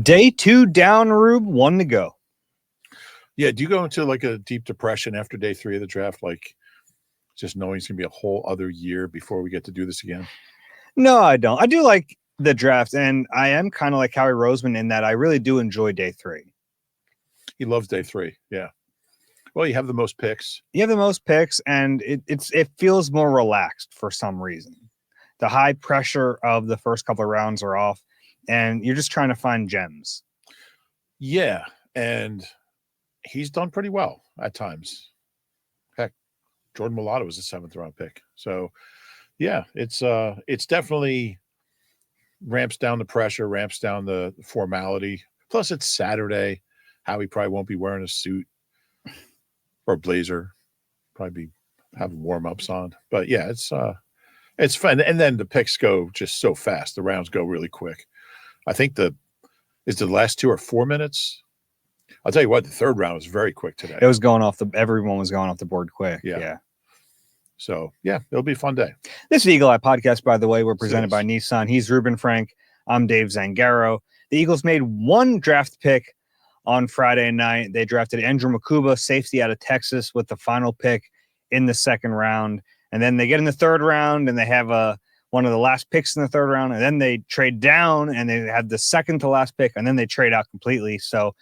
Day 2 down, Rube, 1 to go. Yeah, do you go into like a deep depression after day 3 of the draft, like just knowing it's going to be a whole other year before we get to do this again? No, I don't. I do like the draft, and I am kind of like Howie Roseman in that I really do enjoy day 3. He loves day 3, yeah. Well, you have the most picks. You have the most picks, and it feels more relaxed for some reason. The high pressure of the first couple of rounds are off, and you're just trying to find gems. Yeah, and he's done pretty well at times. Heck, Jordan Mulatto was a 7th-round pick. So, yeah, it's definitely ramps down the pressure, ramps down the formality. Plus, it's Saturday. Howie probably won't be wearing a suit or a blazer. Probably be having warm-ups on. But, yeah, it's fun. And then the picks go just so fast. The rounds go really quick. I think the last 2 or 4 minutes. I'll tell you what, the 3rd round was very quick today. It was going off everyone was going off the board quick. Yeah. So, yeah, it'll be a fun day. This is the Eagle Eye Podcast, by the way. We're presented by Nissan. He's Reuben Frank. I'm Dave Zangaro. The Eagles made 1 draft pick on Friday night. They drafted Andrew Mukuba, safety out of Texas, with the final pick in the 2nd round. And then they get in the 3rd round, and they have one of the last picks in the 3rd round. And then they trade down, and they have the 2nd to last pick, and then they trade out completely. So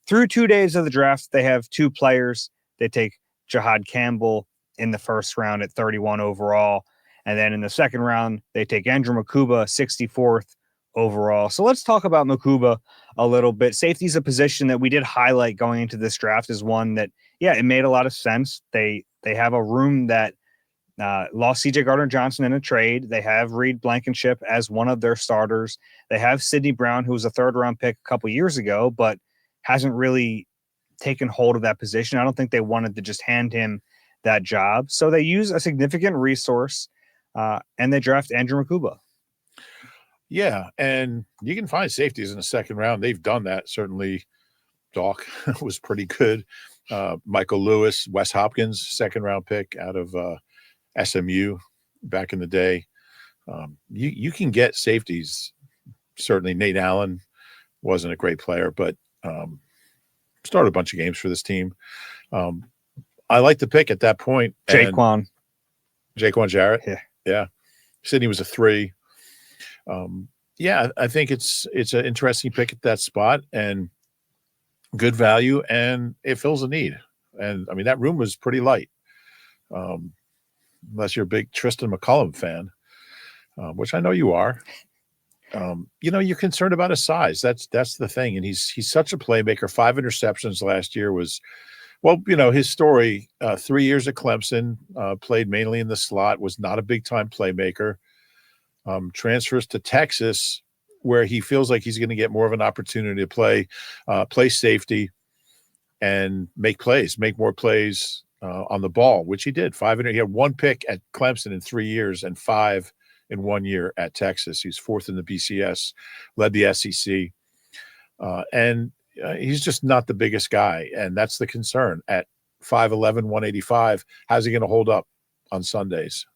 through 2 days of the draft, they have 2 players. They take Jihaad Campbell in the 1st round at 31 overall. And then in the 2nd round, they take Andrew Mukuba, 64th overall. So let's talk about Mukuba a little bit. Safety is a position that we did highlight going into this draft as one that, yeah, it made a lot of sense. They have a room that lost C.J. Gardner-Johnson in a trade. They have Reed Blankenship as one of their starters. They have Sidney Brown, who was a 3rd-round pick a couple years ago, but hasn't really taken hold of that position. I don't think they wanted to just hand him that job. So they use a significant resource, and they draft Andrew Mukuba. Yeah, and you can find safeties in the 2nd round. They've done that. Certainly, Doc was pretty good. Michael Lewis, Wes Hopkins, 2nd-round pick out of SMU back in the day. You can get safeties. Certainly, Nate Allen wasn't a great player, but started a bunch of games for this team. I like the pick at that point. Jaquan Jarrett. Yeah. Sidney was a 3. Yeah, I think it's an interesting pick at that spot and good value, and it fills a need. And I mean, that room was pretty light, unless you're a big Tristan McCullum fan, which I know you are. You're concerned about his size. That's the thing. And he's such a playmaker. 5 interceptions last year was, his story, 3 years at Clemson, played mainly in the slot, was not a big time playmaker. Transfers to Texas, where he feels like he's going to get more of an opportunity to play safety and make more plays on the ball, which he did. He had 1 pick at Clemson in 3 years and 5 in 1 year at Texas. He's 4th in the BCS, led the SEC. And he's just not the biggest guy. And that's the concern. At 5'11", 185, how's he going to hold up on Sundays?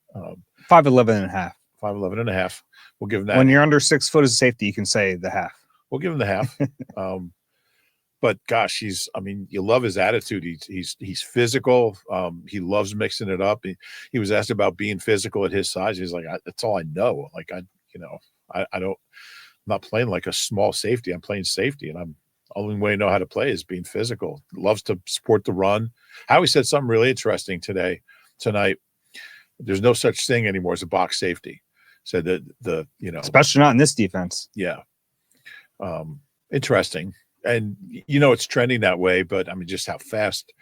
5'11 and a half. 5'11 and a half. We'll give him that. When you're under 6 foot as a safety, you can say the half. We'll give him the half. But gosh, you love his attitude. He's physical. He loves mixing it up. He was asked about being physical at his size. He's like, that's all I know. Like, I'm not playing like a small safety. I'm playing safety, and only way I know how to play is being physical. Loves to support the run. Howie said something really interesting tonight. There's no such thing anymore as a box safety. Said that especially not in this defense. Yeah. Interesting. And it's trending that way, but I mean, just how fast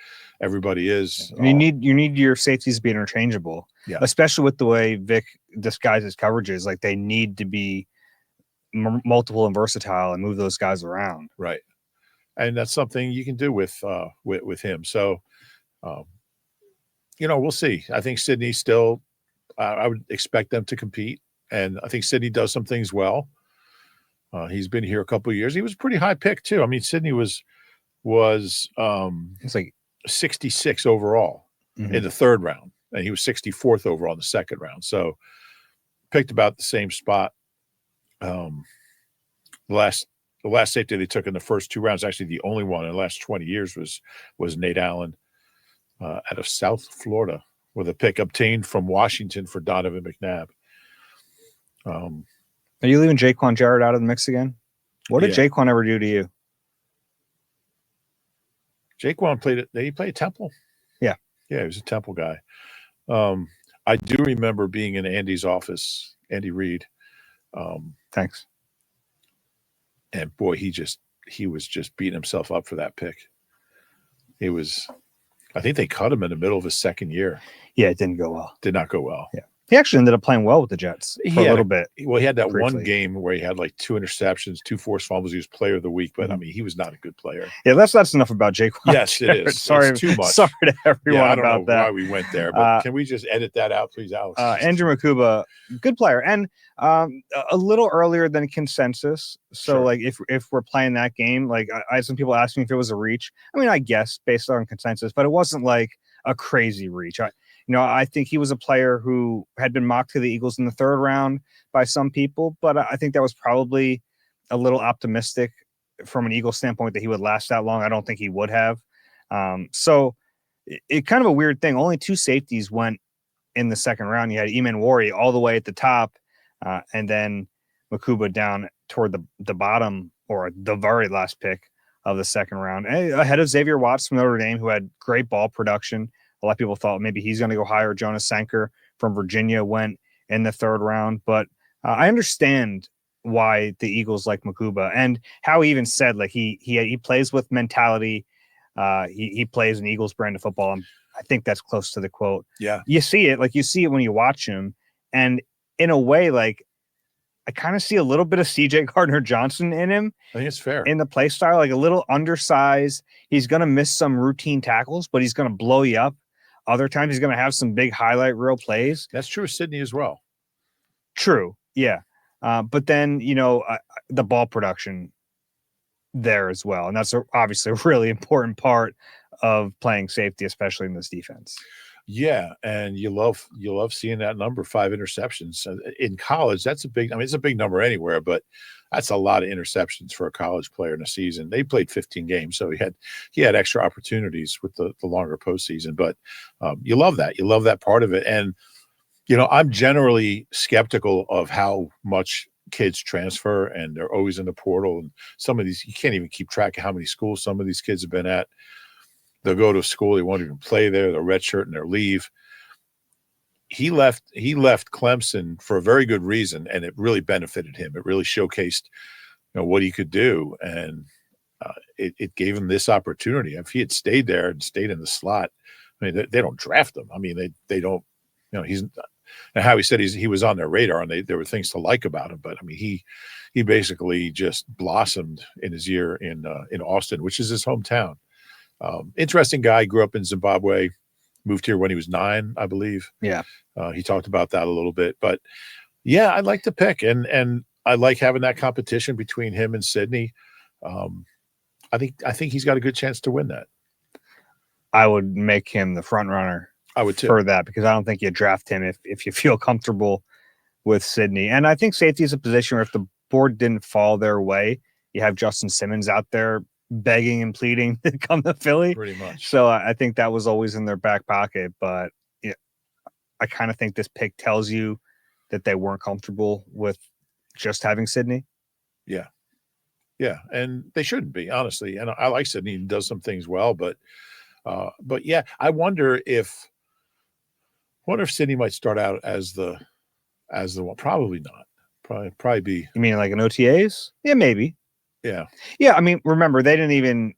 everybody is. You need your safeties to be interchangeable. Yeah. Especially with the way Vic disguises coverages. Like, they need to be multiple and versatile and move those guys around. Right. And that's something you can do with him. So, we'll see. I think Sidney still, I would expect them to compete. And I think Sidney does some things well. He's been here a couple of years. He was a pretty high pick too. I mean, Sidney was it's like 66 overall in the 3rd round, and he was 64th overall in the 2nd round. So picked about the same spot. The last The last safety they took in the first 2 rounds, actually the only one in the last 20 years, was Nate Allen out of South Florida with a pick obtained from Washington for Donovan McNabb. Are you leaving Jaquan Jarrett out of the mix again? What did Jaquan ever do to you? Jaquan played at Temple? Yeah. Yeah, he was a Temple guy. I do remember being in Andy's office, Andy Reid. Thanks. And boy, he was just beating himself up for that pick. I think they cut him in the middle of his second year. Yeah, it didn't go well. Did not go well. Yeah. He actually ended up playing well with the Jets for a little bit. Well, he had that briefly. one game where he had like 2 interceptions, 2 forced fumbles. He was player of the week, but I mean, he was not a good player. Yeah, that's enough about Jaquan. Yes, Jarrett. it is. Sorry, it's too much. Sorry to everyone I don't about know that. why we went there, but can we just edit that out, please, Alex? Andrew Mukuba, good player, and a little earlier than consensus. So, like, if we're playing that game, like, I had some people asking me if it was a reach. I mean, I guess based on consensus, but it wasn't like a crazy reach. I think he was a player who had been mocked to the Eagles in the 3rd round by some people, but I think that was probably a little optimistic from an Eagles standpoint that he would last that long. I don't think he would have. So it kind of a weird thing. Only 2 safeties went in the 2nd round. You had Eman Wari all the way at the top, and then Mukuba down toward the bottom, or the very last pick of the 2nd round, ahead of Xavier Watts from Notre Dame, who had great ball production. A lot of people thought maybe he's going to go higher. Jonas Sanker from Virginia went in the 3rd round. But I understand why the Eagles like Mukuba, and how he even said, like, he plays with mentality. He plays an Eagles brand of football. And I think that's close to the quote. Yeah. You see it when you watch him. And in a way, like, I kind of see a little bit of CJ Gardner-Johnson in him. I think it's fair. In the play style, like a little undersized. He's going to miss some routine tackles, but he's going to blow you up. Other times he's going to have some big highlight reel plays. That's true of Sydney as well. True. Yeah. But then, the ball production there as well. And that's obviously a really important part of playing safety, especially in this defense. Yeah, and you love seeing that number, 5 interceptions in college. That's it's a big number anywhere, but that's a lot of interceptions for a college player in a season. They played 15 games, so he had extra opportunities with the longer postseason. But you love that part of it. And I'm generally skeptical of how much kids transfer, and they're always in the portal. And some of these, you can't even keep track of how many schools some of these kids have been at. They'll go to a school, they won't even play there, they'll redshirt and they'll leave. He left Clemson for a very good reason, and it really benefited him. It really showcased what he could do, and it gave him this opportunity. If he had stayed there and stayed in the slot, I mean, they don't draft him. I mean, they don't, he's, and how he said he was on their radar, and there were things to like about him. But I mean, he basically just blossomed in his year in Austin, which is his hometown. Interesting guy. Grew up in Zimbabwe, moved here when he was 9, I believe. Yeah. He talked about that a little bit, but yeah, I like the pick, and I like having that competition between him and Sydney. I think he's got a good chance to win that. I would make him the front runner. I would too. For that, because I don't think you draft him if you feel comfortable with Sydney. And I think safety is a position where if the board didn't fall their way, you have Justin Simmons out there begging and pleading to come to Philly. Pretty much. So I think that was always in their back pocket. But yeah, I kind of think this pick tells you that they weren't comfortable with just having Sydney. Yeah. Yeah. And they shouldn't be, honestly. And I like Sydney. He does some things well, but yeah, I wonder if Sydney might start out as the one. Probably not. Probably be. You mean like an OTAs? Yeah, maybe. Yeah. Yeah. I mean, remember, they didn't even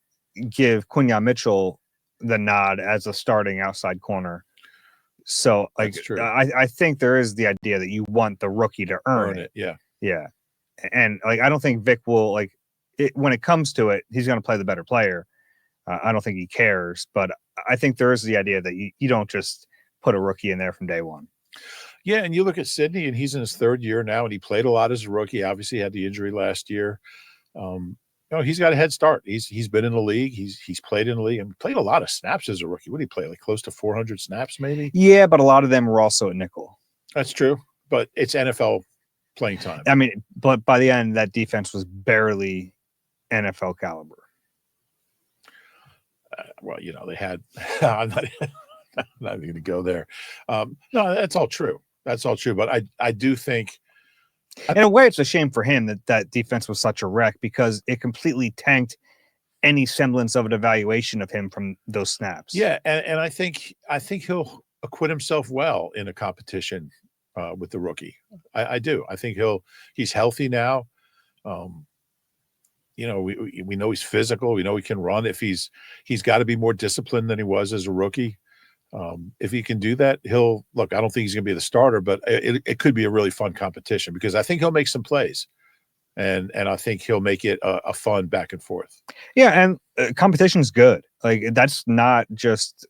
give Quinyon Mitchell the nod as a starting outside corner. So, like, that's true. I think there is the idea that you want the rookie to earn it. Yeah. Yeah. And like, I don't think Vic will, when it comes to it, he's going to play the better player. I don't think he cares, but I think there is the idea that you don't just put a rookie in there from day one. Yeah, and you look at Sydney, and he's in his 3rd year now, and he played a lot as a rookie. Obviously, had the injury last year. He's got a head start. He's been in the league. He's played in the league and played a lot of snaps as a rookie. What did he play? Like close to 400 snaps, maybe? Yeah, but a lot of them were also at nickel. That's true, but it's NFL playing time. I mean, but by the end, that defense was barely NFL caliber. Well, they had. I'm not going to go there. No, that's all true. That's all true. But I do think, in a way, it's a shame for him that defense was such a wreck because it completely tanked any semblance of an evaluation of him from those snaps. Yeah, and I think he'll acquit himself well in a competition with the rookie. I do. I think he's healthy now. We know he's physical. We know he can run. If he's got to be more disciplined than he was as a rookie. If he can do that, he'll look. I don't think he's going to be the starter, but it could be a really fun competition because I think he'll make some plays, and I think he'll make it a fun back and forth. Yeah, and competition's good. Like that's not just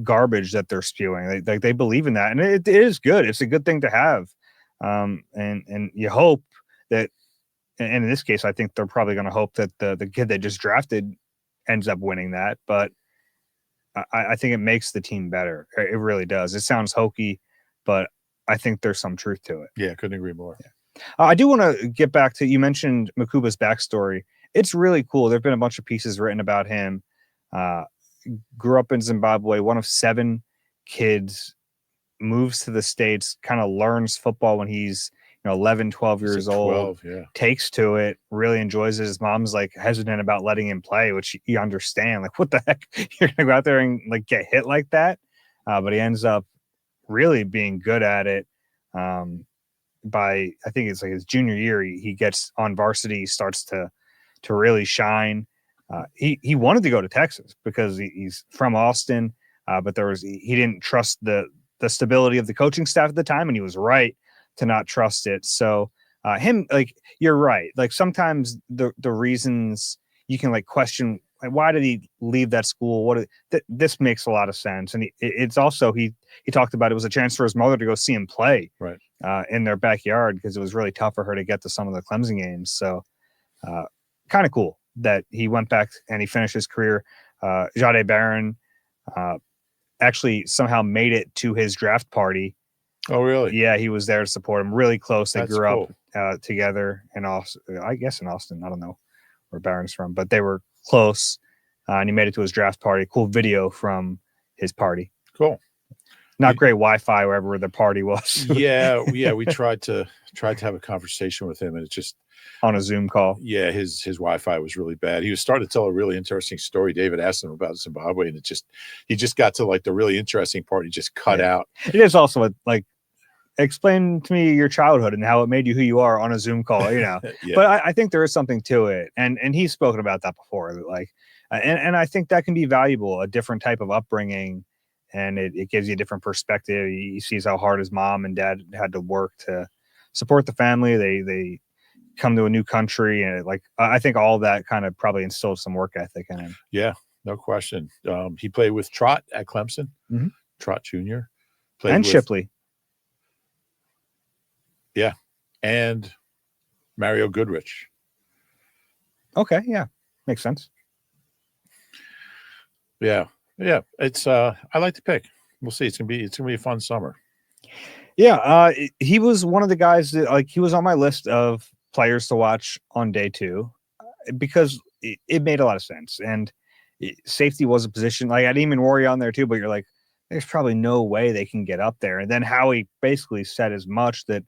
garbage that they're spewing. They believe in that, and it is good. It's a good thing to have, and you hope that. And in this case, I think they're probably going to hope that the kid they just drafted ends up winning that, but. I think it makes the team better. It really does. It sounds hokey, but I think there's some truth to it. Yeah, couldn't agree more. Yeah. I do want to get back to, you mentioned Mukuba's backstory. It's really cool. There have been a bunch of pieces written about him. Grew up in Zimbabwe, one of 7 kids, moves to the States, kind of learns football when he's 11, 12 years old, takes to it, really enjoys it. His mom's like hesitant about letting him play, which you understand. Like, what the heck? You're going to go out there and like get hit like that? But he ends up really being good at it. By, I think it's like his junior year, he gets on varsity, starts to really shine. He wanted to go to Texas because he's from Austin, but he didn't trust the stability of the coaching staff at the time, and he was right to not trust it. So you're right. Like sometimes the reasons you can like question, like, why did he leave that school? This makes a lot of sense. And it's also, he talked about it was a chance for his mother to go see him play in their backyard because it was really tough for her to get to some of the Clemson games. So kind of cool that he went back and he finished his career. Jade Barron actually somehow made it to his draft party. Oh, really? Yeah, he was there to support him. Really close. They That's grew cool. up together in Austin. I guess in Austin. I don't know where Barron's from, but they were close. And he made it to his draft party. Cool video from his party. Cool. Not great Wi-Fi wherever the party was. yeah. We tried to have a conversation with him, and it's just on a Zoom call. Yeah, his Wi-Fi was really bad. He was starting to tell a really interesting story. David asked him about Zimbabwe, and he just got to like the really interesting part. He just cut out. It is also like, explain to me your childhood and how it made you who you are on a Zoom call, Yeah. But I think there is something to it. And he's spoken about that before. Like, and I think that can be valuable, a different type of upbringing. And it gives you a different perspective. He sees how hard his mom and dad had to work to support the family. They come to a new country. And I think all that kind of probably instilled some work ethic in him. Yeah, no question. He played with Trot at Clemson, Trot Jr. And Shipley. Yeah. And Mario Goodrich. Okay. Yeah. Makes sense. Yeah. Yeah. It's I like the pick. We'll see. It's gonna be a fun summer. Yeah. He was one of the guys that he was on my list of players to watch on day 2 because it made a lot of sense. And safety was a position like I didn't even worry on there too, but you're like, there's probably no way they can get up there. And then Howie basically said as much that,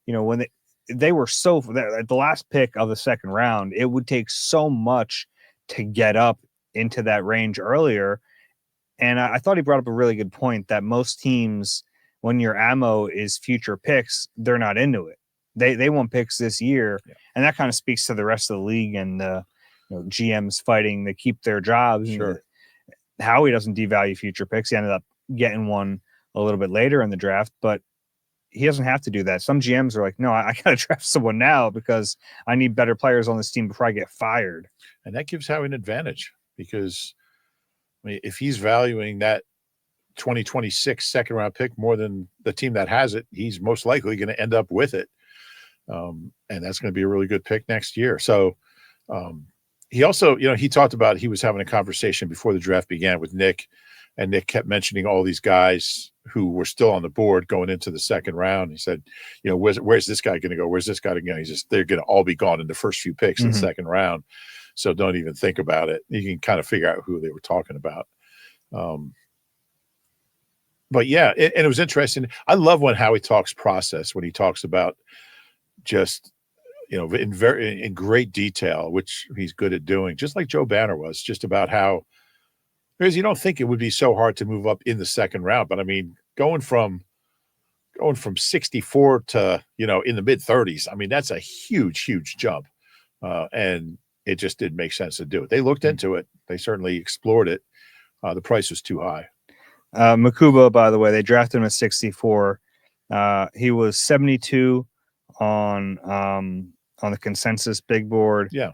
when they were at the last pick of the second round, it would take so much to get up into that range earlier. And I thought he brought up a really good point that most teams, when your ammo is future picks, they're not into it. They want picks this year. Yeah. And that kind of speaks to the rest of the league and GMs fighting to keep their jobs. Sure. Howie doesn't devalue future picks. He ended up getting one a little bit later in the draft, but he doesn't have to do that. Some GMs are like, no, I got to draft someone now because I need better players on this team before I get fired. And that gives Howie an advantage because if he's valuing that 2026 second round pick more than the team that has it, he's most likely going to end up with it. And that's going to be a really good pick next year. So he also, he talked about, he was having a conversation before the draft began with Nick, and Nick kept mentioning all these guys who were still on the board going into the second round. He said, where's this guy going to go? Where's this guy going to go? They're going to all be gone in the first few picks in the second round. So don't even think about it. You can kind of figure out who they were talking about. But yeah, and it was interesting. I love when Howie talks process, when he talks about just, in great detail, which he's good at doing, just like Joe Banner was, just about how, because you don't think it would be so hard to move up in the second round. But I mean, going from 64 to, in the mid 30s, I mean, that's a huge, huge jump. And it just didn't make sense to do it. They looked into it. They certainly explored it. The price was too high. Mukuba, by the way, they drafted him at 64. He was 72 on the consensus big board. Yeah.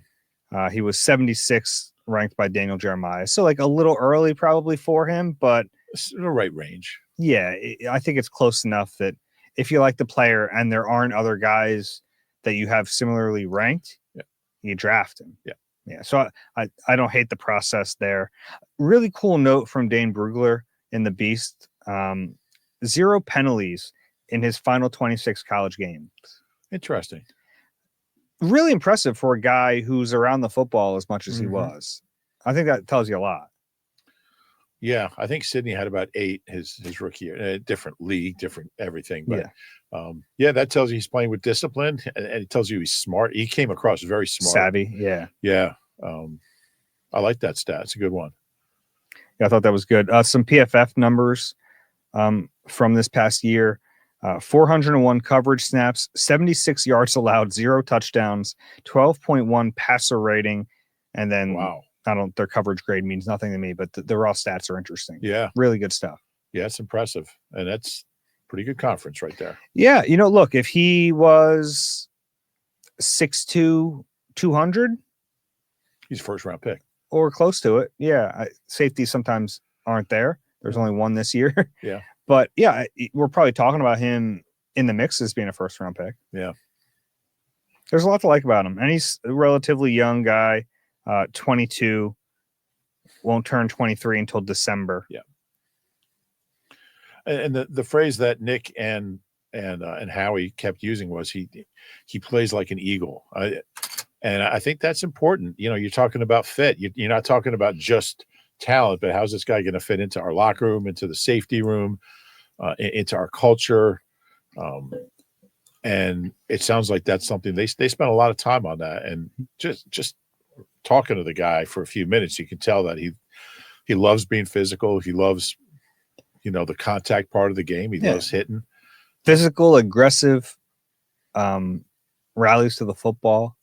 He was 76 ranked by Daniel Jeremiah. So like a little early probably for him, but it's in the right range. Yeah, I think it's close enough that if you like the player and there aren't other guys that you have similarly ranked, you draft him. Yeah. So I don't hate the process there. Really cool note from Dane Brugler in the Beast. 0 penalties in his final 26 college games. Interesting. Really impressive for a guy who's around the football as much as he was. I think that tells you a lot. Yeah, I think Sydney had about 8 his rookie year. Different league, different everything. But that tells you he's playing with discipline, and it tells you he's smart. He came across very smart. Savvy, yeah. I like that stat. It's a good one. Yeah, I thought that was good. Some PFF numbers from this past year. 401 coverage snaps, 76 yards allowed, 0 touchdowns, 12.1 passer rating, and then their coverage grade means nothing to me, but the raw stats are interesting. Yeah. Really good stuff. Yeah, it's impressive. And that's pretty good conference right there. Yeah. Look, if he was 6'2", 200, he's a first round pick. Or close to it. Yeah. Safeties sometimes aren't there. There's only one this year. Yeah. But yeah, we're probably talking about him in the mix as being a first round pick. Yeah. There's a lot to like about him. And he's a relatively young guy, 22, won't turn 23 until December. Yeah. And the phrase that Nick and Howie kept using was he plays like an eagle. And I think that's important. You're talking about fit. You're not talking about just talent, but how's this guy going to fit into our locker room, into the safety room, into our culture? And it sounds like that's something they spent a lot of time on that. And just talking to the guy for a few minutes, you can tell that he loves being physical. He loves, the contact part of the game. He loves hitting. Physical, aggressive, rallies to the football.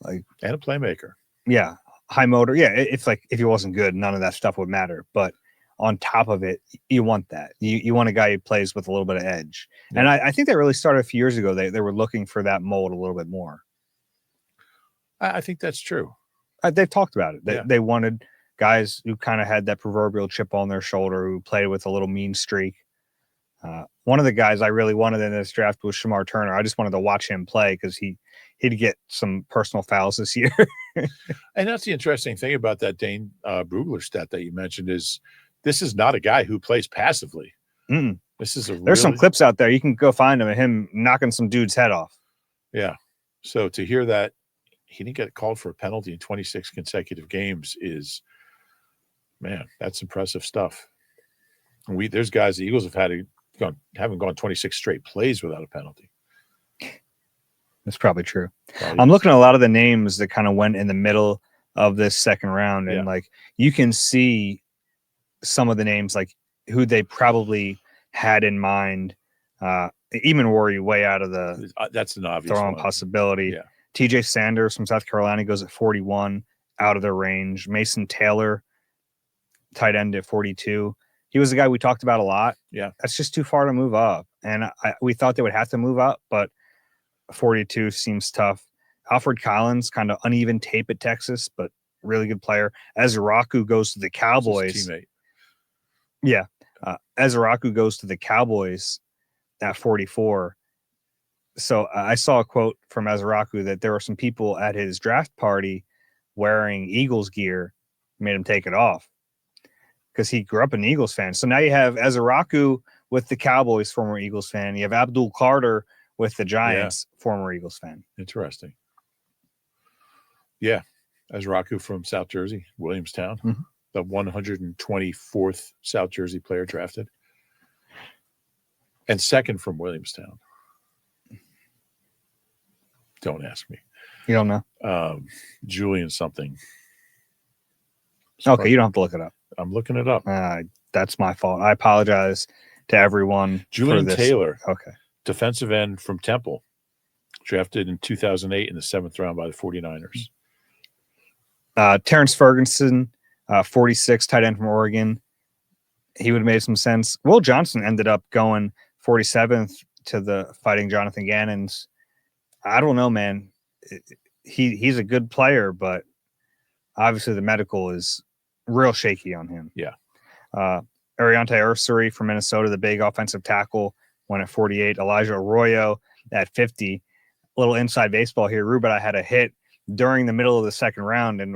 And a playmaker. Yeah. High motor. Yeah. It's like if he wasn't good, none of that stuff would matter. But on top of it, you want that. You want a guy who plays with a little bit of edge. Yeah. And I think that really started a few years ago. They were looking for that mold a little bit more. I think that's true. They've talked about it. They wanted guys who kind of had that proverbial chip on their shoulder, who played with a little mean streak. One of the guys I really wanted in this draft was Shamar Turner. I just wanted to watch him play because he'd get some personal fouls this year. And that's the interesting thing about that Dane Brugler stat that you mentioned is this is not a guy who plays passively. This is There's some clips out there. You can go find him knocking some dude's head off. Yeah. So to hear that he didn't get called for a penalty in 26 consecutive games is, man, that's impressive stuff. And there's guys the Eagles haven't gone 26 straight plays without a penalty. That's probably true. I'm looking at a lot of the names that kind of went in the middle of this second round, and you can see some of the names like who they probably had in mind. Even Worry way out of the that's an obvious throwing possibility. Yeah. TJ Sanders from South Carolina goes at 41, out of their range. Mason Taylor, tight end at 42. He was the guy we talked about a lot. Yeah. That's just too far to move up. And we thought they would have to move up, but 42 seems tough. Alfred Collins, kind of uneven tape at Texas, but really good player. Ezraku goes to the Cowboys. Teammate. Yeah. Ezraku goes to the Cowboys at 44. So I saw a quote from Ezraku that there were some people at his draft party wearing Eagles gear, made him take it off because he grew up an Eagles fan. So now you have Ezraku with the Cowboys, former Eagles fan. You have Abdul Carter with the Giants, former Eagles fan. Interesting. Yeah. as Raku from South Jersey, Williamstown, Mhm. the 124th South Jersey player drafted, and second from Williamstown. Don't ask me. You don't know? Julian something. Okay, you don't have to look it up. I'm looking it up. That's my fault. I apologize to everyone. Julian for this. Taylor. Okay. Defensive end from Temple. Drafted in 2008 in the 7th round by the 49ers. Terrence Ferguson, 46, tight end from Oregon. He would have made some sense. Will Johnson ended up going 47th to the Fighting Jonathan Gannons. I don't know, man. He's a good player, but obviously the medical is real shaky on him. Yeah. Ariante Ursary from Minnesota, the big offensive tackle, went at 48. Elijah Arroyo at 50. A little inside baseball here. Reuben, I had a hit during the middle of the second round, and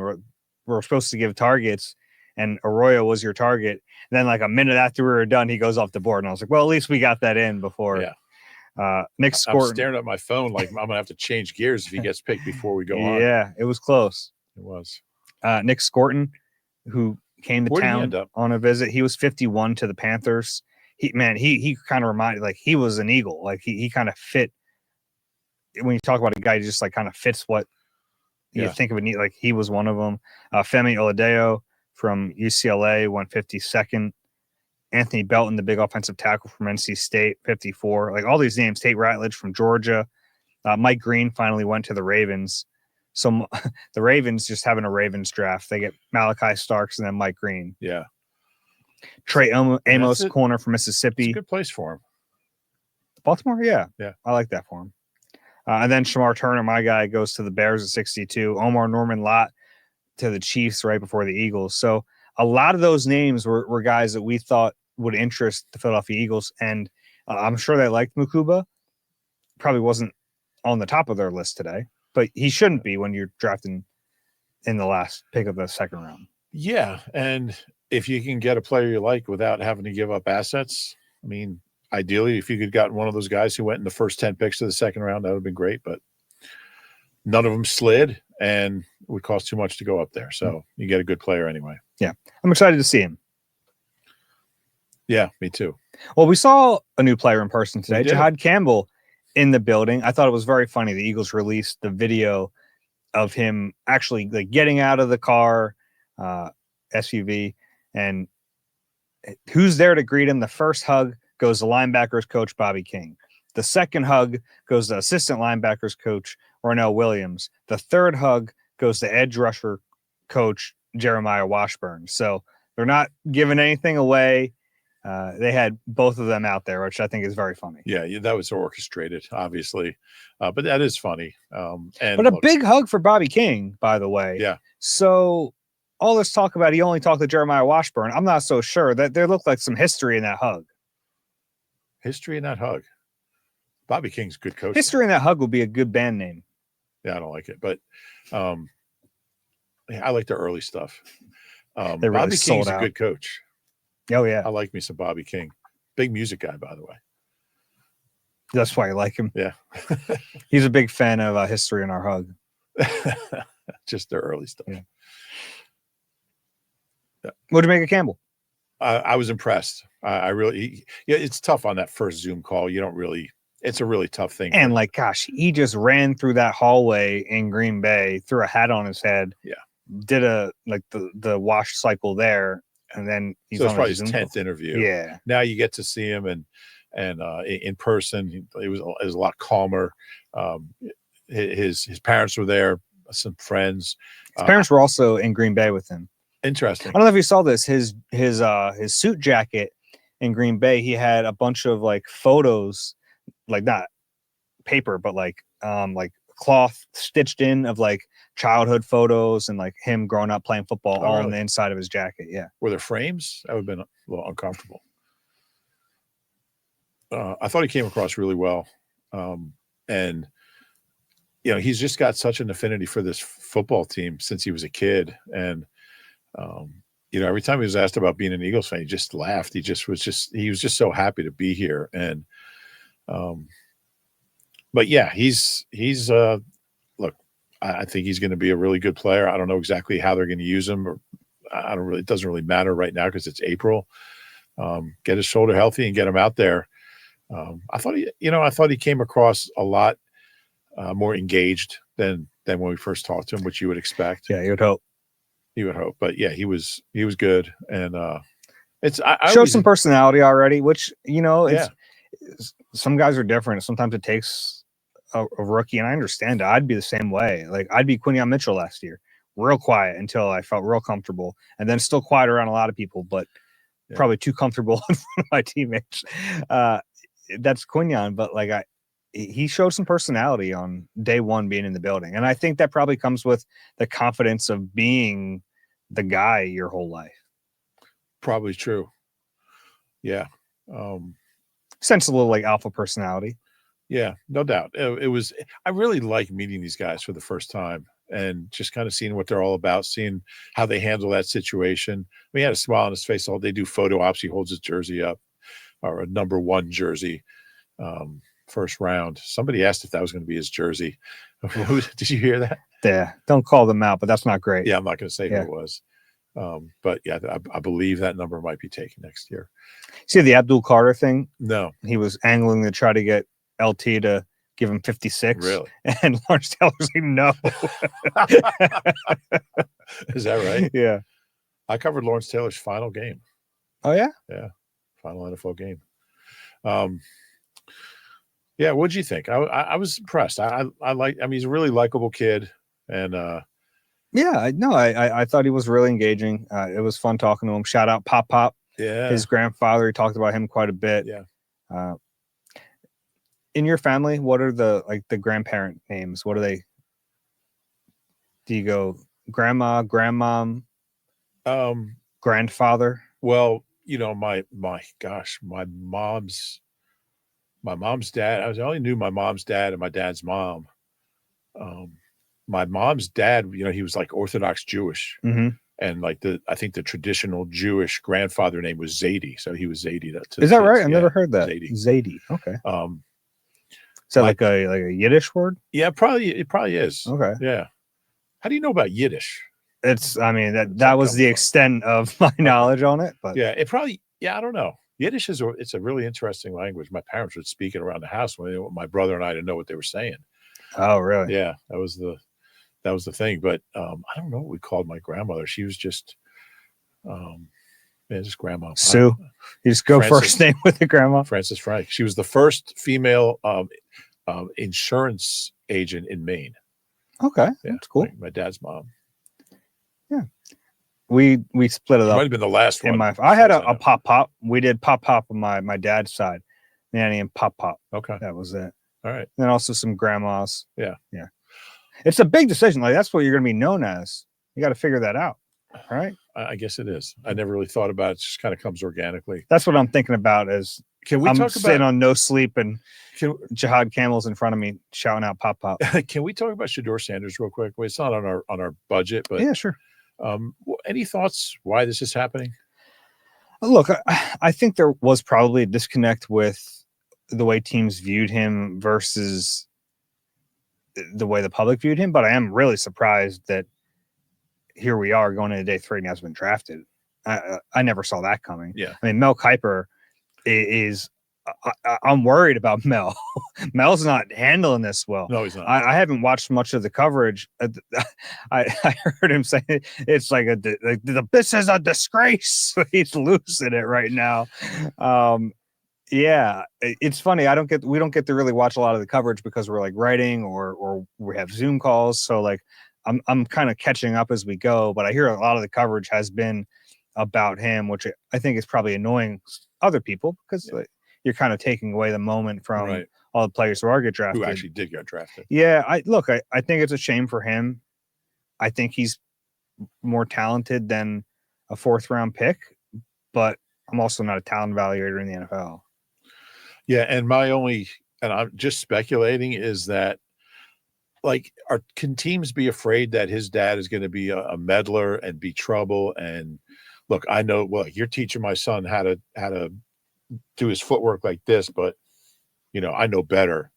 we're supposed to give targets, and Arroyo was your target. And then like a minute after we were done, he goes off the board, and I was like, well, at least we got that in before. Yeah. Nick Scorton. I'm staring at my phone like I'm going to have to change gears if he gets picked before we go on. Yeah, it was close. It was. Nick Scorton, who came to Where did he town end up? on a visit. He was 51 to the Panthers. He kind of reminded, like, he was an Eagle. Like he kind of fit. When you talk about a guy who just like kind of fits what you think of a need, like he was one of them. Femi Oladeo from UCLA went 52nd. Anthony Belton, the big offensive tackle from NC State, 54. Like all these names. Tate Ratledge from Georgia. Mike Green finally went to the Ravens. So the Ravens just having a Ravens draft. They get Malachi Starks and then Mike Green. Yeah. Trey Amos, corner from Mississippi. It's a good place for him. Baltimore, yeah. Yeah. I like that for him. And then Shamar Turner, my guy, goes to the Bears at 62. Omar Norman Lott to the Chiefs right before the Eagles. So a lot of those names were guys that we thought would interest the Philadelphia Eagles. And I'm sure they liked Mukuba. Probably wasn't on the top of their list today, but he shouldn't be when you're drafting in the last pick of the second round. Yeah. And if you can get a player you like without having to give up assets, I mean, ideally, if you could gotten one of those guys who went in the first 10 picks of the second round, that would have been great. But none of them slid, and it would cost too much to go up there. So you get a good player anyway. Yeah. I'm excited to see him. Yeah, me too. Well, we saw a new player in person today, Jihaad Campbell, in the building. I thought it was very funny. The Eagles released the video of him actually like getting out of the car, SUV, and who's there to greet him? The first hug goes to linebackers coach Bobby King. The second hug goes to assistant linebackers coach Ornell Williams. The third hug goes to edge rusher coach Jeremiah Washburn. So they're not giving anything away. They had both of them out there, which I think is very funny. Yeah, that was orchestrated, obviously. But that is funny. But a big hug for Bobby King, by the way. Yeah. So all this talk about he only talked to Jeremiah Washburn, I'm not so sure. That there looked like some history in that hug. History in that hug. Bobby King's a good coach. History in that hug would be a good band name. Yeah, I don't like it, but I like the early stuff. Really Bobby King's a good coach. Oh, yeah. I like me some Bobby King. Big music guy, by the way. That's why I like him. Yeah. He's a big fan of history in our hug. Just the early stuff. Yeah. What'd you make of Campbell? I was impressed. I really, it's tough on that first Zoom call. You don't really, it's a really tough thing. And like, gosh, he just ran through that hallway in Green Bay, threw a hat on his head. Yeah. Did the wash cycle there. And then he's so it's on probably his 10th interview. Yeah. Now you get to see him and in person, it was a lot calmer. His parents were there, some friends. His parents were also in Green Bay with him. Interesting. I don't know if you saw this. His suit jacket in Green Bay, he had a bunch of like photos, like not paper, but like cloth stitched in of like childhood photos and like him growing up playing football all on the inside of his jacket. Yeah. Were there frames? That would have been a little uncomfortable. I thought he came across really well. And you know, he's just got such an affinity for this football team since he was a kid. And you know, every time he was asked about being an Eagles fan, he just laughed. He was just so happy to be here. And, but yeah, he's look, I think he's going to be a really good player. I don't know exactly how they're going to use him, or it doesn't really matter right now because it's April. Get his shoulder healthy and get him out there. I thought he came across a lot more engaged than when we first talked to him, which you would expect. Yeah, you would hope. You would hope, but yeah, he was good, and showed some personality already, which yeah. Some guys are different. Sometimes it takes a rookie, and I understand it. I'd be the same way. Like I'd be Quinyon Mitchell last year, real quiet until I felt real comfortable, and then still quiet around a lot of people, but probably too comfortable in front of my teammates. That's Quinyon, but he showed some personality on day one being in the building. And I think that probably comes with the confidence of being the guy your whole life. Probably true. Yeah. Sense a little like alpha personality. Yeah, no doubt. I really like meeting these guys for the first time and just kind of seeing what they're all about, seeing how they handle that situation. He had a smile on his face all day. Do photo ops. He holds his jersey up, or a number 1 jersey. First round. Somebody asked if that was going to be his jersey. Did you hear that? Yeah. Don't call them out, but that's not great. Yeah, I'm not going to say who it was. But yeah, I believe that number might be taken next year. See the Abdul Carter thing? No. He was angling to try to get LT to give him 56. Really? And Lawrence Taylor's like, no. Is that right? Yeah. I covered Lawrence Taylor's final game. Oh, yeah? Yeah. Final NFL game. Yeah, what'd you think? I was impressed. He's a really likable kid, and I thought he was really engaging. It was fun talking to him. Shout out Pop. Yeah, his grandfather. He talked about him quite a bit. Yeah. In your family, what are the grandparent names? What are they? Do you go grandma, grandmom, grandfather? Well, my mom's dad. I only knew my mom's dad and my dad's mom. My mom's dad, he was like Orthodox Jewish, and I think the traditional Jewish grandfather name was Zaidi, so he was Zaidi. Is that right? I've never heard that. Zaidi. Okay. Is that like a Yiddish word? Yeah, it probably is. Okay. Yeah. How do you know about Yiddish? That was the extent of my knowledge on it, but yeah, I don't know. Yiddish it's a really interesting language. My parents would speak it around the house when they want my brother and I to know what they were saying. Oh, really? Yeah, that was the thing. But I don't know what we called my grandmother. She was just just grandma. Sue. You just go Francis, first name with the grandma. Francis Frank. She was the first female insurance agent in Maine. Okay, yeah, that's cool. My dad's mom. Yeah. We split it up. Might have been the last one. I had a pop. We did pop on my dad's side, Nanny and pop. Okay, that was it. All right. And then also some grandmas. Yeah. It's a big decision. Like that's what you're going to be known as. You got to figure that out, right? I guess it is. I never really thought about it. It just kind of comes organically. That's what I'm thinking about. I'm sitting on no sleep and Jihaad Campbell's in front of me shouting out pop. Can we talk about Shedeur Sanders real quick? Well, it's not on our budget, but yeah, sure. Any thoughts why this is happening? Look, I think there was probably a disconnect with the way teams viewed him versus the way the public viewed him. But I am really surprised that here we are going into day 3 and he hasn't been drafted. I never saw that coming. Yeah. I mean, Mel Kiper is I'm worried about Mel. Mel's not handling this well. No, he's not. I haven't watched much of the coverage. I heard him say it's like this is a disgrace. He's losing it right now. Yeah, it's funny. We don't get to really watch a lot of the coverage because we're like writing or we have Zoom calls. So like I'm kind of catching up as we go. But I hear a lot of the coverage has been about him, which I think is probably annoying other people because. Yeah. You're kind of taking away the moment from all the players who are get drafted. Who actually did get drafted. Yeah, I think it's a shame for him. I think he's more talented than a 4th-round pick, but I'm also not a talent evaluator in the NFL. Yeah, and I'm just speculating, is that can teams be afraid that his dad is going to be a meddler and be trouble? And look, I know, you're teaching my son how to do his footwork like this, but I know better.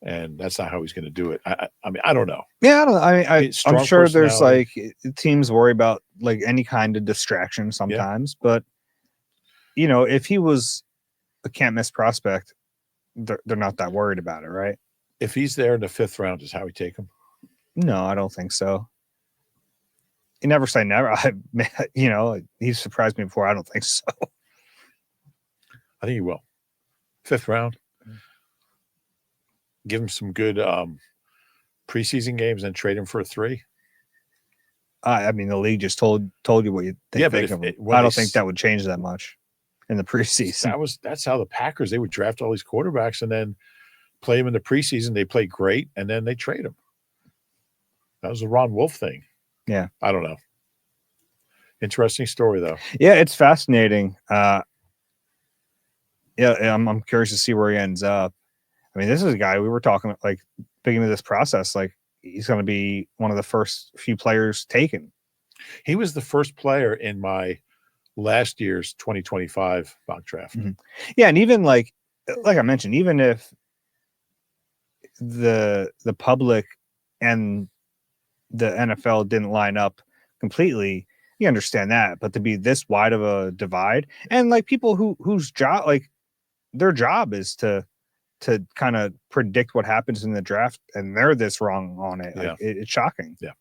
and that's not how he's going to do it. I mean, I don't know. Yeah, I don't know. I'm sure there's like teams worry about like any kind of distraction sometimes, but you know, if he was a can't miss prospect, they're not that worried about it, right? If he's there in the 5th round, is how we take him? No, I don't think so. You never say never. You know, he's surprised me before. I don't think so. I think he will. 5th round. Give him some good preseason games and trade him for a 3. I mean, the league just told you what you think. Yeah, but I don't think that would change that much in the preseason. That's how the Packers, they would draft all these quarterbacks and then play them in the preseason. They play great, and then they trade them. That was the Ron Wolf thing. Yeah. I don't know. Interesting story, though. Yeah, it's fascinating. I'm curious to see where he ends up. I mean, this is a guy we were talking like beginning of this process. Like he's going to be one of the first few players taken. He was the first player in my last year's 2025 mock draft. Mm-hmm. Yeah, and even like I mentioned, even if the public and the NFL didn't line up completely, you understand that. But to be this wide of a divide, and like people whose job, like their job is to kind of predict what happens in the draft, and they're this wrong on it. Like, it's shocking. Yeah.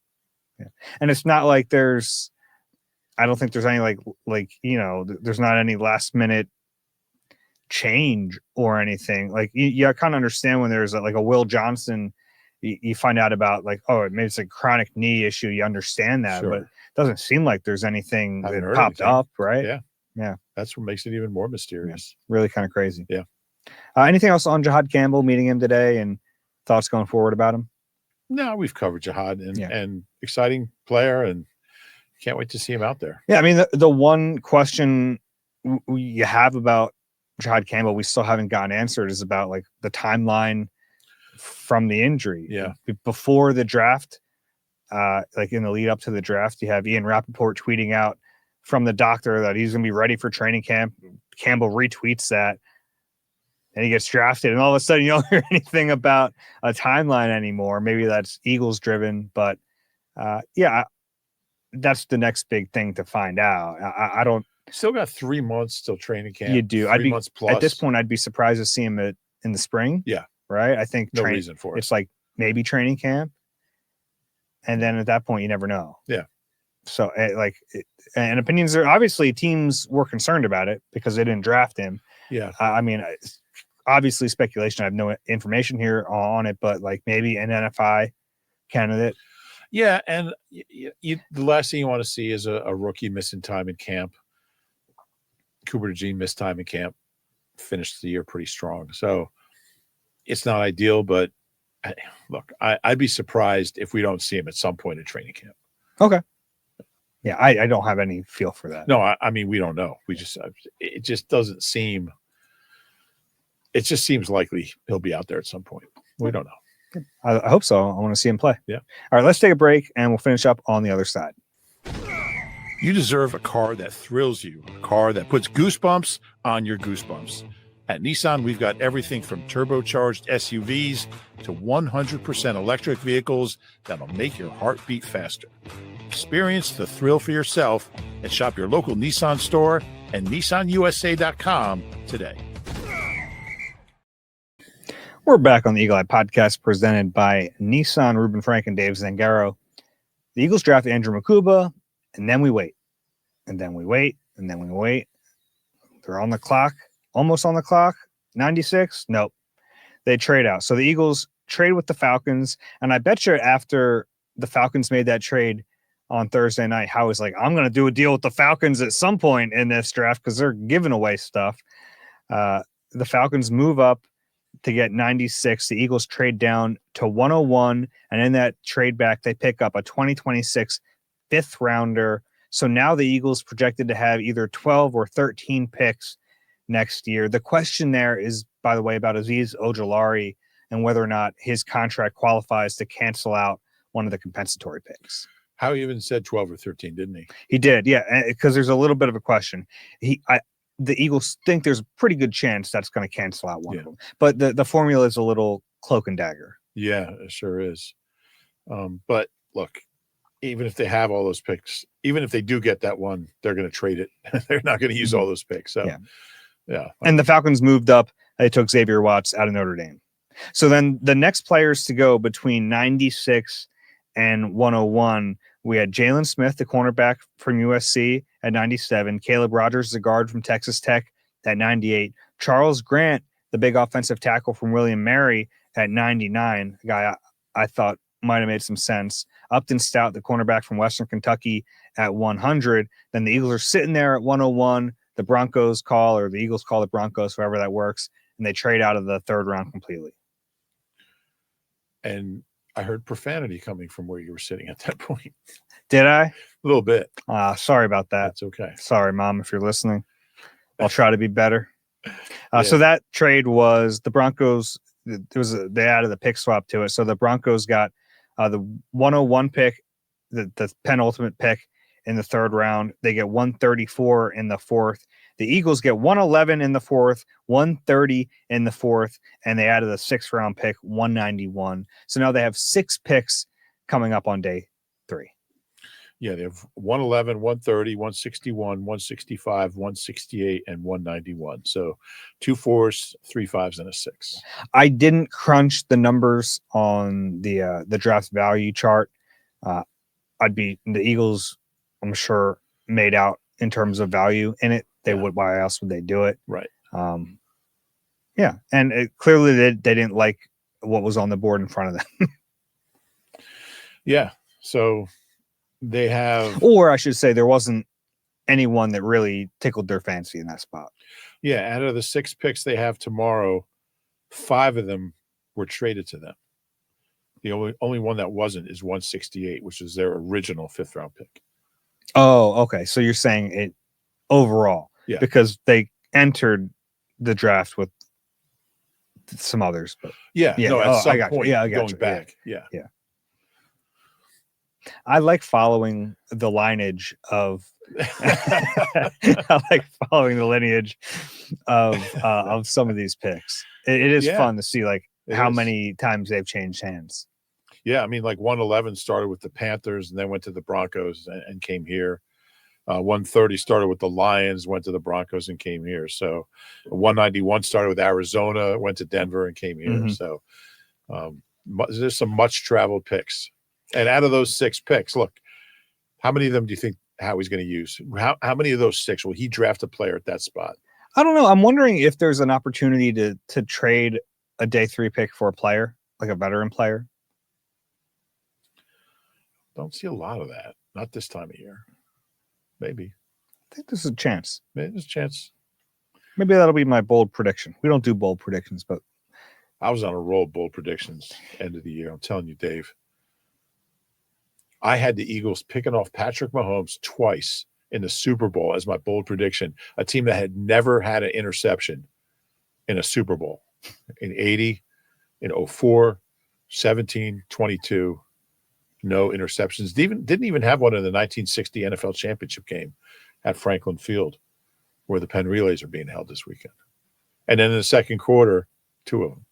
And it's not like I don't think there's any like, you know, there's not any last minute change or anything. Like you kind of understand when there's like a Will Johnson, you find out about like, oh, maybe it's a chronic knee issue. You understand that, but it doesn't seem like there's anything that popped up, right? Yeah. Yeah. That's what makes it even more mysterious. Yeah. Really kind of crazy. Yeah. Anything else on Jihaad Campbell, meeting him today, and thoughts going forward about him? No, we've covered Jihaad and exciting player, and can't wait to see him out there. Yeah, I mean, the one question you have about Jihaad Campbell we still haven't gotten answered is about like the timeline from the injury. Yeah. Before the draft, like in the lead up to the draft, you have Ian Rappaport tweeting out from the doctor that he's going to be ready for training camp. Campbell retweets that. And he gets drafted, and all of a sudden you don't hear anything about a timeline anymore. Maybe that's Eagles driven, but that's the next big thing to find out. I don't. Still got 3 months till training camp. You do. 3 months plus. At this point, I'd be surprised to see him in the spring. Yeah. Right. I think no reason for it. It's like maybe training camp, and then at that point you never know. Yeah. So and opinions are obviously teams were concerned about it because they didn't draft him. Yeah. I mean. Obviously speculation. I have no information here on it, but like maybe an NFI candidate. Yeah. And the last thing you want to see is a rookie missing time in camp. Cooper DeJean missed time in camp, finished the year pretty strong. So it's not ideal, but look, I'd be surprised if we don't see him at some point in training camp. Okay. Yeah. I don't have any feel for that. No, I mean, we don't know. It just doesn't seem. It just seems likely he'll be out there at some point. We don't know. I hope so. I want to see him play. Yeah. All right, let's take a break, and we'll finish up on the other side. You deserve a car that thrills you, a car that puts goosebumps on your goosebumps. At Nissan, we've got everything from turbocharged SUVs to 100% electric vehicles that'll make your heart beat faster. Experience the thrill for yourself and shop your local Nissan store and nissanusa.com today. We're back on the Eagle Eye Podcast presented by Nissan, Reuben Frank, and Dave Zangaro. The Eagles draft Andrew Mukuba, and then we wait. And then we wait, and then we wait. They're on the clock, almost on the clock. 96? Nope. They trade out. So the Eagles trade with the Falcons, and I bet you after the Falcons made that trade on Thursday night, Howie's like, I'm going to do a deal with the Falcons at some point in this draft because they're giving away stuff. The Falcons move up to get 96. The Eagles trade down to 101, and in that trade back, they pick up a 2026 fifth rounder. So now the Eagles projected to have either 12 or 13 picks next year. The question there is, by the way, about Azeez Ojulari and whether or not his contract qualifies to cancel out one of the compensatory picks. Howie even said 12 or 13, didn't he? He did, yeah, because there's a little bit of a question. The Eagles think there's a pretty good chance that's going to cancel out one of them. But the formula is a little cloak and dagger. Yeah, it sure is. But look, even if they have all those picks, even if they do get that one, they're going to trade it. They're not going to use all those picks. So, yeah. And the Falcons moved up. They took Xavier Watts out of Notre Dame. So then the next players to go between 96 and 101, we had Jalen Smith, the cornerback from USC at 97, Caleb Rogers, the guard from Texas Tech at 98, Charles Grant, the big offensive tackle from William Mary at 99, a guy I thought might have made some sense. Upton Stout, the cornerback from Western Kentucky at 100. Then the Eagles are sitting there at 101. The Broncos call, or the Eagles call the Broncos, however that works, and they trade out of the third round completely. And I heard profanity coming from where you were sitting at that point. Did I? A little bit. Sorry about that. That's okay. Sorry, Mom, if you're listening. I'll try to be better. So that trade was the Broncos. They added the pick swap to it. So the Broncos got the 101 pick, the penultimate pick in the third round. They get 134 in the fourth. The Eagles get 111 in the fourth, 130 in the fourth, and they added a 6th round pick, 191. So now they have 6 picks coming up on day 3. Yeah, they have 111, 130, 161, 165, 168, and 191. So 2 4s, 3 5s, and a 6. I didn't crunch the numbers on the draft value chart. The Eagles, I'm sure, made out in terms of value in it. They would. Why else would they do it? Right. Yeah, and clearly they didn't like what was on the board in front of them. Yeah. So they have, or I should say, there wasn't anyone that really tickled their fancy in that spot. Yeah, out of the 6 picks they have tomorrow, 5 of them were traded to them. The only one that wasn't is 168, which is their original 5th round pick. Oh, okay. So you're saying it overall. Yeah. Because they entered the draft with some others. But at some point going back. Yeah. I like following the lineage of of some of these picks. It is fun to see how many times they've changed hands. Yeah, I mean, 111 started with the Panthers and then went to the Broncos and came here. 130 started with the Lions, went to the Broncos and came here. So 191 started with Arizona, went to Denver and came here. So there's some much traveled picks. And out of those 6 picks, look, how many of them do you think Howie's going to use? How many of those 6 will he draft a player at that spot? I don't know. I'm wondering if there's an opportunity to trade a day 3 pick for a player, like a veteran player. Don't see a lot of that. Not this time of year. Maybe. I think there's a chance. Maybe there's a chance. Maybe that'll be my bold prediction. We don't do bold predictions, but I was on a roll of bold predictions end of the year. I'm telling you, Dave. I had the Eagles picking off Patrick Mahomes twice in the Super Bowl as my bold prediction, a team that had never had an interception in a Super Bowl. In 80, in 04, 17, 22, no interceptions. Didn't even have one in the 1960 NFL Championship game at Franklin Field, where the Penn Relays are being held this weekend. And then in the second quarter, 2 of them.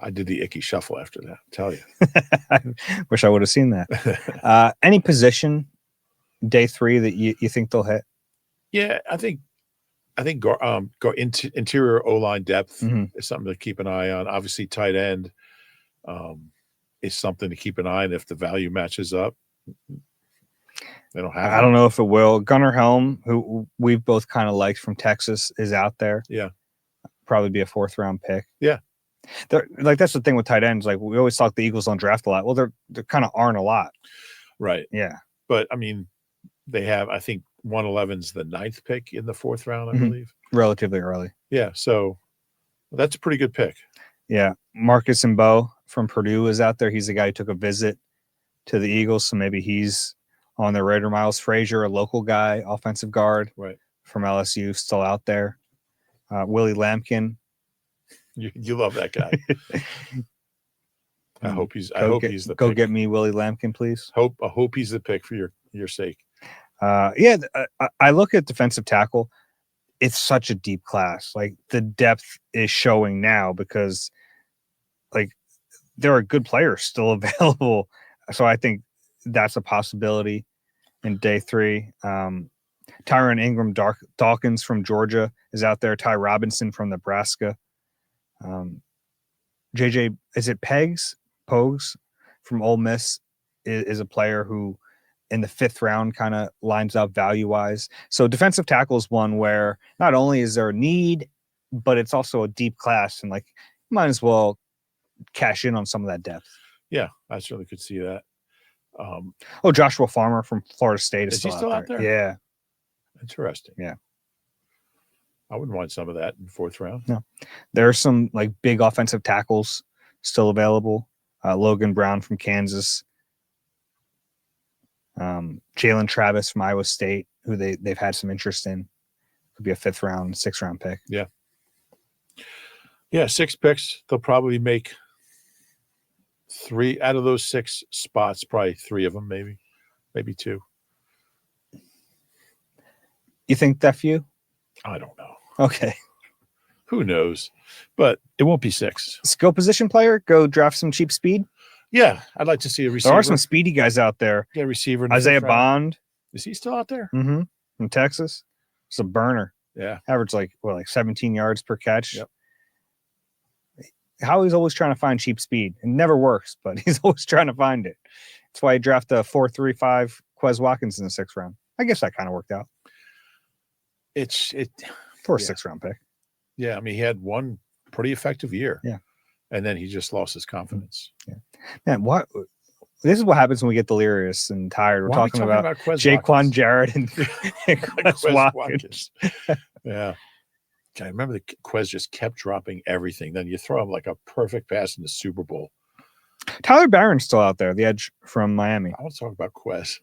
I did the icky shuffle after that, I'll tell you. I wish I would have seen that. Any position day 3 that you think they'll hit? Yeah, I think interior O-line depth is something to keep an eye on. Obviously, tight end is something to keep an eye on if the value matches up. They don't have. I don't know if it will. Gunnar Helm, who we've both kind of liked from Texas, is out there. Yeah, probably be a 4th round pick. Yeah. That's the thing with tight ends. We always talk the Eagles don't draft a lot. Well, there kind of aren't a lot. Right. Yeah. But I mean, they have, I think 111's the 9th pick in the 4th round, I believe. Relatively early. Yeah. So that's a pretty good pick. Yeah. Marcus Mbow from Purdue is out there. He's the guy who took a visit to the Eagles. So maybe he's on their radar. Miles Frazier, a local guy, offensive guard from LSU, still out there. Willie Lampkin. You love that guy. I hope he's the go pick. Get me Willie Lampkin, please. I hope he's the pick for your sake. I look at defensive tackle. it's such a deep class. Like the depth is showing now because like there are good players still available. So I think that's a possibility in day 3. Tyron Ingram Dawkins from Georgia is out there. Ty Robinson from Nebraska. JJ, is it Pogues from Ole Miss is a player who in the 5th round kind of lines up value-wise. So defensive tackle is one where not only is there a need, but it's also a deep class, and like you might as well cash in on some of that depth. Yeah, I certainly could see that. Joshua Farmer from Florida State is he still out there? Yeah. Interesting. Yeah. I wouldn't want some of that in the 4th round. No. There are some like big offensive tackles still available. Logan Brown from Kansas. Jalen Travis from Iowa State, who they've had some interest in. Could be a 5th round, 6th round pick. Yeah. Yeah, 6 picks. They'll probably make 3 out of those 6 spots, probably 3 of them, maybe 2. You think that few? I don't know. Okay. Who knows? But it won't be 6. Skill position player, go draft some cheap speed. Yeah, I'd like to see a receiver. There are some speedy guys out there. Yeah, receiver. Isaiah Bond. Is he still out there? Mm-hmm. From Texas. It's a burner. Yeah. Average like 17 yards per catch. Yep. Howie's always trying to find cheap speed. It never works, but he's always trying to find it. That's why he drafted a 4.35 Quez Watkins in the 6th round. I guess that kind of worked out. For a 6th round pick. Yeah, I mean, he had one pretty effective year. Yeah. And then he just lost his confidence. Yeah. Man, this is what happens when we get delirious and tired. We're talking about Jaquan Jarrett and Quez Watkins. Yeah. I remember the Quez just kept dropping everything. Then you throw him like a perfect pass in the Super Bowl. Tyler Barron's still out there, the edge from Miami. I want to talk about Quez.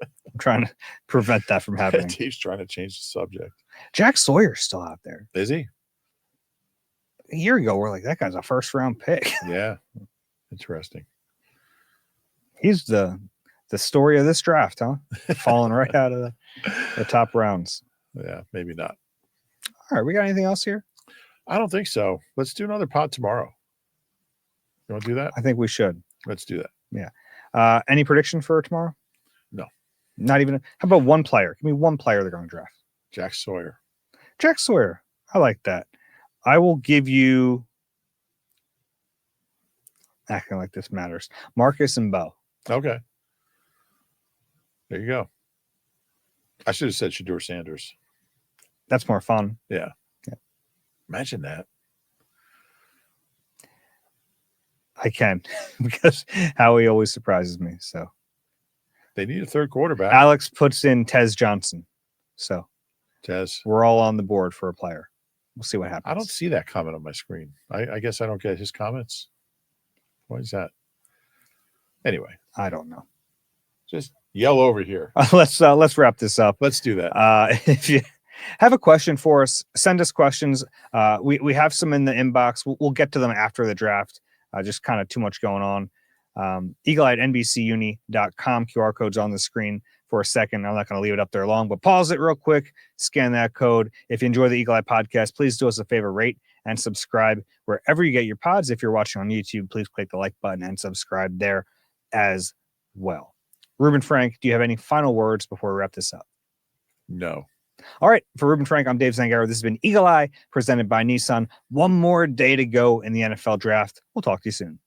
I'm trying to prevent that from happening. He's trying to change the subject. Jack Sawyer's still out there. Is he? A year ago, we're like, that guy's a 1st round pick. Yeah. Interesting. He's the story of this draft, huh? Falling right out of the top rounds. Yeah, maybe not. All right, we got anything else here? I don't think so. Let's do another pod tomorrow. You want to do that? I think we should. Let's do that. Yeah. Any prediction for tomorrow? No. Not even. How about one player? Give me one player they're going to draft. Jack Sawyer. Jack Sawyer. I like that. I will give you. Acting like this matters. Marcus and Bo. Okay. There you go. I should have said Shedeur Sanders. That's more fun. Yeah. Imagine that. I can because Howie always surprises me. So they need a 3rd quarterback. Alex puts in Tez Johnson. So Tez. We're all on the board for a player. We'll see what happens. I don't see that comment on my screen. I guess I don't get his comments. Why is that? Anyway. I don't know. Just yell over here. Let's wrap this up. Let's do that. If you have a question for us, send us questions. We have some in the inbox. We'll get to them after the draft. Just kind of too much going on. eagle-eye@nbcuni.com. QR code's on the screen for a second. I'm not going to leave it up there long, but pause it real quick. Scan that code. If you enjoy the Eagle Eye podcast, please do us a favor, rate and subscribe wherever you get your pods. If you're watching on YouTube, please click the like button and subscribe there as well. Reuben Frank, do you have any final words before we wrap this up? No. All right. For Reuben Frank, I'm Dave Zangaro. This has been Eagle Eye presented by Nissan. One more day to go in the NFL draft. We'll talk to you soon.